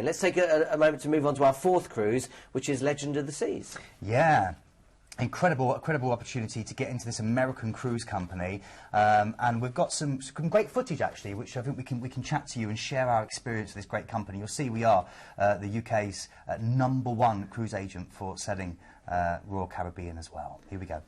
Let's take a moment to move on to our fourth cruise, which is Legend of the Seas. Yeah. Incredible opportunity to get into this American cruise company, and we've got some great footage actually, which I think we can chat to you and share our experience of this great company. You'll see we are the UK's #1 cruise agent for selling Royal Caribbean as well. Here we go.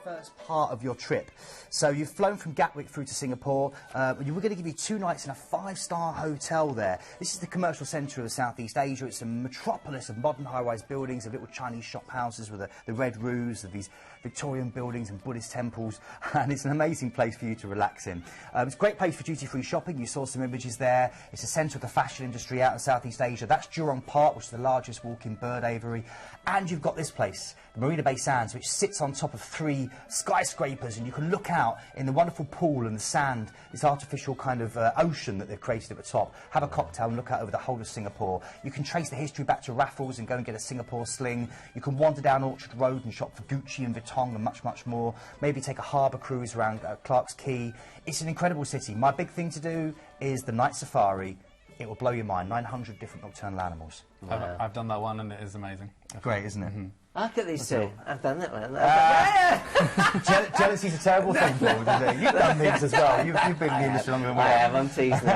First part of your trip. So you've flown from Gatwick through to Singapore. We're going to give you 2 nights in a 5-star hotel there. This is the commercial centre of Southeast Asia. It's a metropolis of modern high-rise buildings, of little Chinese shop houses with the red roofs, of these Victorian buildings and Buddhist temples, and it's an amazing place for you to relax in. It's a great place for duty-free shopping. You saw some images there. It's a centre of the fashion industry out in Southeast Asia. That's Jurong Park, which is the largest walk-in bird aviary. And you've got this place, the Marina Bay Sands, which sits on top of 3 skyscrapers, and you can look out in the wonderful pool and the sand, this artificial kind of ocean that they've created at the top. Have a cocktail and look out over the whole of Singapore. You can trace the history back to Raffles and go and get a Singapore sling. You can wander down Orchard Road and shop for Gucci and Vuitton and much, much more. Maybe take a harbour cruise around Clark's Quay. It's an incredible city. My big thing to do is the night safari. It will blow your mind. 900 different nocturnal animals. Wow. I've done that one and it is amazing. Great, isn't it? Mm-hmm. Look at these two. I've done that one. Jealousy's a terrible thing, Paul, isn't it? You've done these as well. You've been in the industry longer than we have. I have, I'm teasing.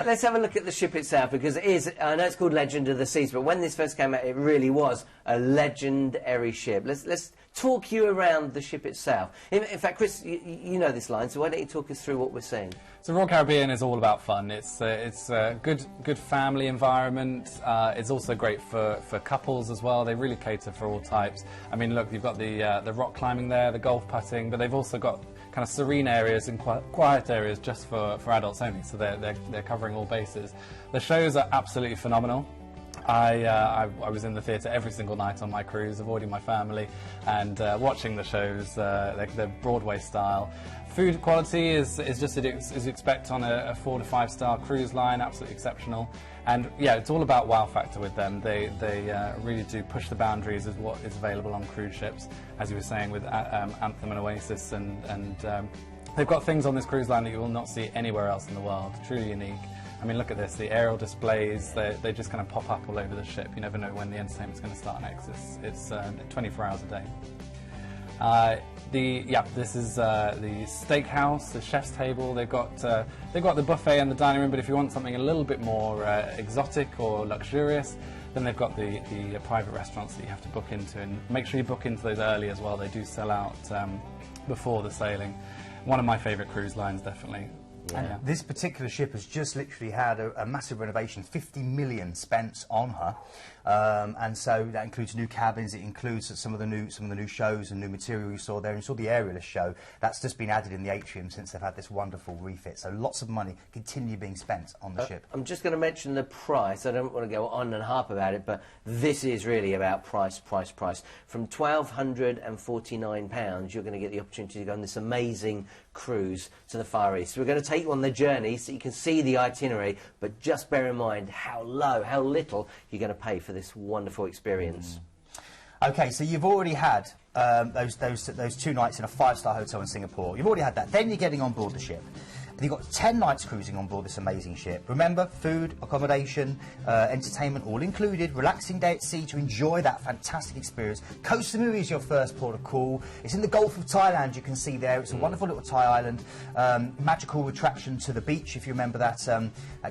Let's have a look at the ship itself, because it is, I know it's called Legend of the Seas, but when this first came out, it really was a legendary ship. Let's talk you around the ship itself. In fact, Chris, you know this line, so why don't you talk us through what we're seeing? So Royal Caribbean is all about fun. It's a good family environment. It's also great for couples as well. They really cater for all types. I mean, look, you've got the rock climbing there, the golf putting, but they've also got kind of serene areas and quiet areas just for adults only. So they're covering all bases. The shows are absolutely phenomenal. I was in the theatre every single night on my cruise, avoiding my family, and watching the shows. They're Broadway style. Food quality is just as you expect on a 4- to 5-star cruise line, absolutely exceptional. And yeah, it's all about wow factor with them. They really do push the boundaries of what is available on cruise ships, as you were saying with Anthem and Oasis, and they've got things on this cruise line that you will not see anywhere else in the world. Truly unique. I mean, look at this, the aerial displays, they just kind of pop up all over the ship. You never know when the entertainment's going to start next. It's 24 hours a day. This is the steakhouse, the chef's table. They've got the buffet and the dining room, but if you want something a little bit more exotic or luxurious, then they've got the private restaurants that you have to book into, and make sure you book into those early as well. They do sell out before the sailing. One of my favourite cruise lines, definitely. Yeah. This particular ship has just literally had a massive renovation, 50 million spent on her, and so that includes new cabins. It includes some of the new shows and new material you saw there. And you saw the aerialist show. That's just been added in the atrium since they've had this wonderful refit. So lots of money continue being spent on the ship. I'm just going to mention the price. I don't want to go on and harp about it, but this is really about price. From £1,249, you're going to get the opportunity to go on this amazing cruise to the Far East. We're going to take you on the journey so you can see the itinerary, but just bear in mind how little you're going to pay for this wonderful experience. Okay, so you've already had those 2 nights in a 5-star hotel in Singapore. You've already had that. Then you're getting on board the ship. And you've got 10 nights cruising on board this amazing ship. Remember, food, accommodation, entertainment, all included. Relaxing day at sea to enjoy that fantastic experience. Koh Samui is your first port of call. It's in the Gulf of Thailand, you can see there. It's a wonderful little Thai island. Magical attraction to the beach, if you remember that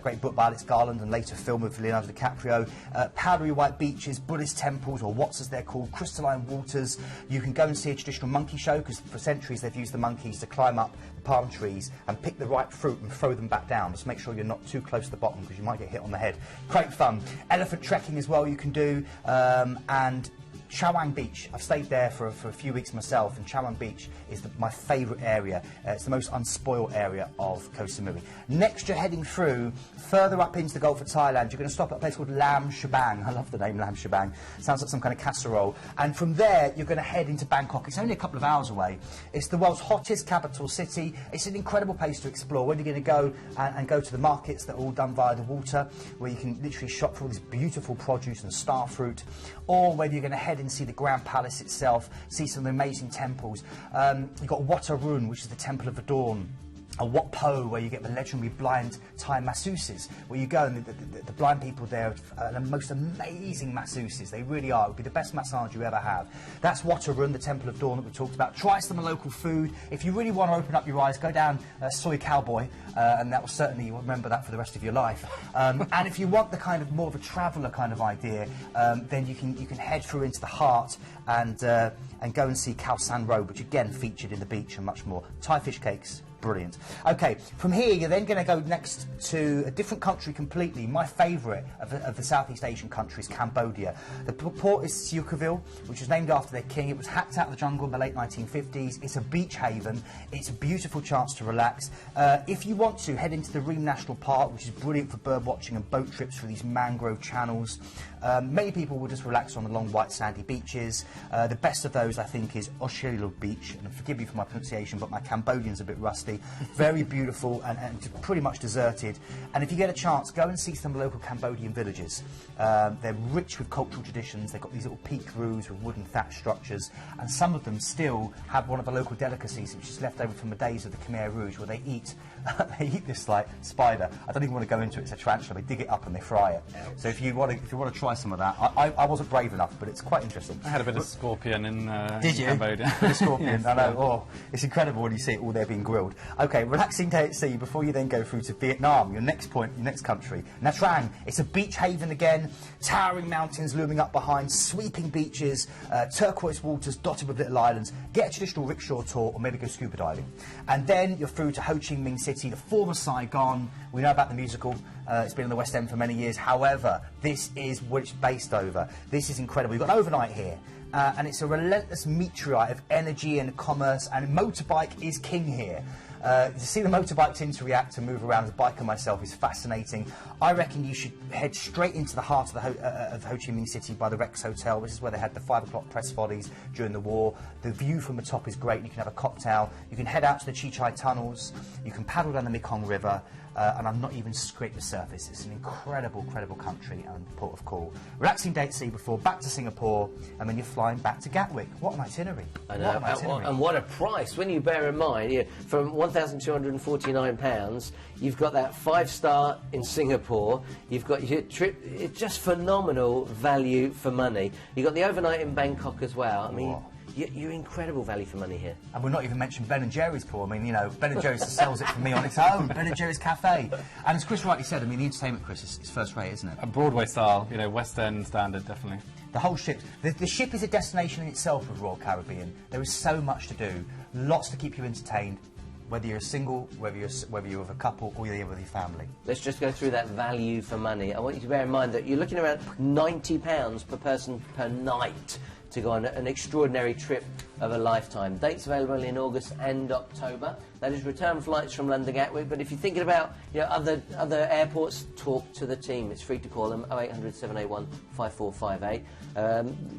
great book by Alex Garland and later film with Leonardo DiCaprio. Powdery white beaches, Buddhist temples, or what's as they're called, crystalline waters. You can go and see a traditional monkey show, because for centuries they've used the monkeys to climb up the palm trees and pick the right fruit and throw them back down. Just make sure you're not too close to the bottom, because you might get hit on the head. Great fun. Elephant trekking as well you can do, and Chawang Beach. I've stayed there for a few weeks myself, and Chawang Beach is my favourite area. It's the most unspoiled area of Koh Samui. Next, you're heading through further up into the Gulf of Thailand. You're going to stop at a place called Lam Shabang. I love the name Lam Shabang. Sounds like some kind of casserole. And from there, you're going to head into Bangkok. It's only a couple of hours away. It's the world's hottest capital city. It's an incredible place to explore. Whether you're going to go and go to the markets that are all done via the water, where you can literally shop for all this beautiful produce and star fruit, or whether you're going to head head and see the Grand Palace itself, see some of the amazing temples. You've got Wat Arun, which is the Temple of the Dawn. A Wat Po, where you get the legendary blind Thai masseuses, where you go and the blind people there are the most amazing masseuses. They really are. It would be the best massage you ever have. That's Wat Arun, the Temple of Dawn that we talked about. Try some local food. If you really want to open up your eyes, go down Soy Cowboy, and that will certainly, you'll remember that for the rest of your life. And if you want the kind of more of a traveller kind of idea, then you can head through into the heart and go and see Khao San Road, which again featured in the beach and much more. Thai fish cakes. Brilliant. Okay, from here you're then going to go next to a different country completely. My favourite of the Southeast Asian countries, Cambodia. The port is Siukhaville, which was named after their king. It was hacked out of the jungle in the late 1950s. It's a beach haven. It's a beautiful chance to relax. If you want to, head into the Reem National Park, which is brilliant for bird watching and boat trips through these mangrove channels. Many people will just relax on the long white sandy beaches. The best of those, I think, is Oshilog Beach. And forgive me for my pronunciation, but my Cambodian's a bit rusty. Very beautiful and pretty much deserted. And if you get a chance, go and see some local Cambodian villages. They're rich with cultural traditions. They've got these little peaked roofs with wooden thatch structures, and some of them still have one of the local delicacies, which is left over from the days of the Khmer Rouge, where they eat this like spider. I don't even want to go into it. It's a tarantula. They dig it up and they fry it. So if you want to try some of that, I wasn't brave enough, but it's quite interesting. I had a bit of scorpion in Did you? Cambodia. A bit of scorpion. I know. Oh, it's incredible when you see it all there being grilled. Okay, relaxing day at sea before you then go through to Vietnam, your next point, your next country. Nha Trang, it's a beach haven again, towering mountains looming up behind, sweeping beaches, turquoise waters dotted with little islands. Get a traditional rickshaw tour or maybe go scuba diving. And then you're through to Ho Chi Minh City, the former Saigon. We know about the musical. It's been in the West End for many years. However, this is what it's based over. This is incredible. You've got an overnight here. And it's a relentless meteorite of energy and commerce, and motorbike is king here. To see the motorbikes interact and move around as a biker myself is fascinating. I reckon you should head straight into the heart of Ho Chi Minh City by the Rex Hotel. This is where they had the 5 o'clock press volleys during the war. The view from the top is great. You can have a cocktail. You can head out to the Chi Chai tunnels. You can paddle down the Mekong River. And I'm not even scraped the surface. It's an incredible, incredible country and port of call. Relaxing day at sea before, back to Singapore, and then you're flying back to Gatwick. What an itinerary. I know, and what a price. When you bear in mind, from £1,249, you've got that 5-star in Singapore, you've got your trip, it's just phenomenal value for money. You've got the overnight in Bangkok as well. I mean, you're incredible value for money here. And we're not even mentioning Ben & Jerry's, Paul. I mean, you know, Ben & Jerry's sells it for me on its own. Ben & Jerry's Cafe. And as Chris rightly said, I mean, the entertainment, Chris, is first rate, isn't it? A Broadway style, you know, West End standard, definitely. The whole ship. The ship is a destination in itself with Royal Caribbean. There is so much to do, lots to keep you entertained. Whether you're single, whether you're with a couple, or you're with your family. Let's just go through that value for money. I want you to bear in mind that you're looking around £90 per person per night to go on an extraordinary trip of a lifetime. Dates available in August and October. That is return flights from London Gatwick. But if you're thinking about other airports, talk to the team. It's free to call them 0800 781 5458.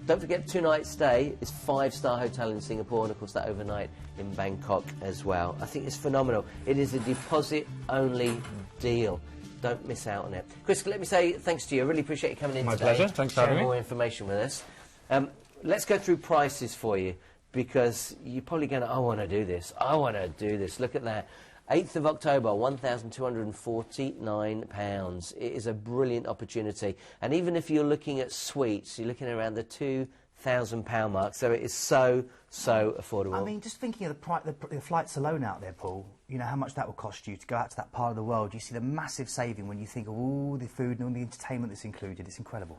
Don't forget 2-night stay. It's 5-star hotel in Singapore, and of course that overnight in Bangkok as well. I think it's phenomenal. It is a deposit-only deal. Don't miss out on it. Chris, let me say thanks to you. I really appreciate you coming in today. My pleasure. Thanks for having me. Sharing more information with us. Let's go through prices for you, because you're probably going to, I want to do this. I want to do this. Look at that. 8th of October, £1,249. It is a brilliant opportunity. And even if you're looking at suites, you're looking around the £2,000 mark. So it is so affordable. I mean, just thinking of the flights alone out there, Paul, you know how much that will cost you to go out to that part of the world. You see the massive saving when you think of all the food and all the entertainment that's included. It's incredible.